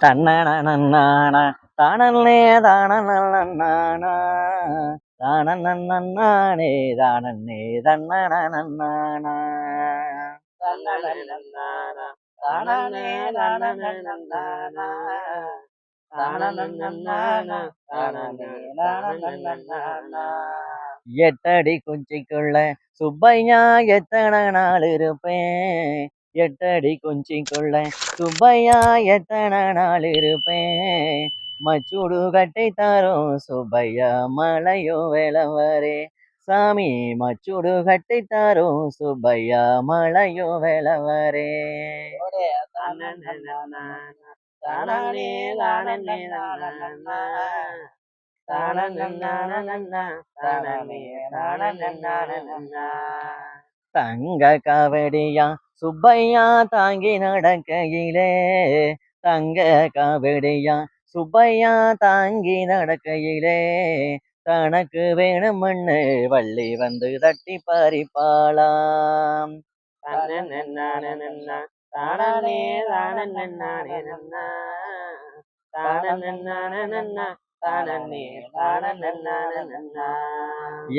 தன்னனனன்னானா தானல்லே தானனனன்னானா தானனனன்னானே தானன்னே தன்னனனன்னானா தன்னனனன்னானா தானனே தானனனன்னானா தானனனன்னானா தானனே தானனனன்னானா எட்டடி குஞ்சிக்குள்ள சுப்பையா எத்தனை நாள் இருப்பேன் எட்டடி குஞ்சிக்குள்ள சுப்பையா எத்தனை நாள் இருப்பேன் மச்சூடு கட்டை தரும் சுப்பையா மலையோ வேளவரே சாமி மச்சூடு கட்டை தரும் சுப்பையா மலையோ வேளவரே தானே தானே தங்க காவடியா சுப்பையா தாங்கி நடக்கையிலே தங்க காவடியா சுப்பையா தாங்கி நடக்கையிலே தனக்கு வேணும்னு வள்ளி வந்து தட்டி பறிப்பாளாம் தானே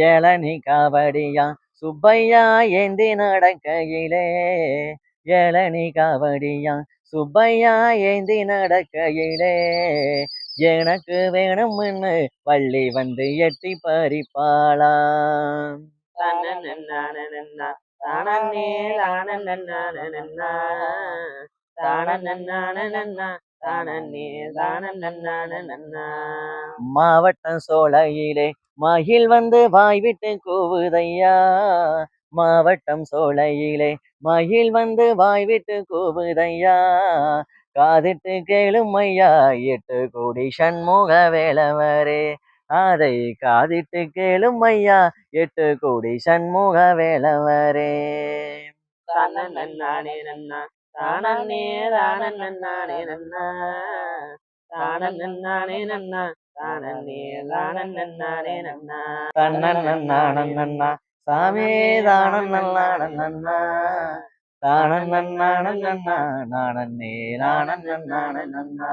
ஏளனி காவடியா சுப்பையா ஏந்தி நடக்கையிலே ஏளனி காவடியா சுப்பையா ஏந்தி நடக்கையிலே எனக்கு வேணும்னு வள்ளி வந்து எட்டி பறிப்பாளாம் மாவட்டம் சோலையிலே மகிழ் வந்து வாய் விட்டு கூவுதையா மாவட்டம் சோலையிலே மகிழ் வந்து வாய் விட்டு கூவுதையா காதிட்டு கேளும் ஐயா 8 கோடி சண்முக வேளவரே அதை காதிட்டு கேளும் ஐயா 8 கோடி சண்முக வேளவரே தானே தன்னன்னா சாமி தானன்னா தானன்னா நானன்னே நானன்னா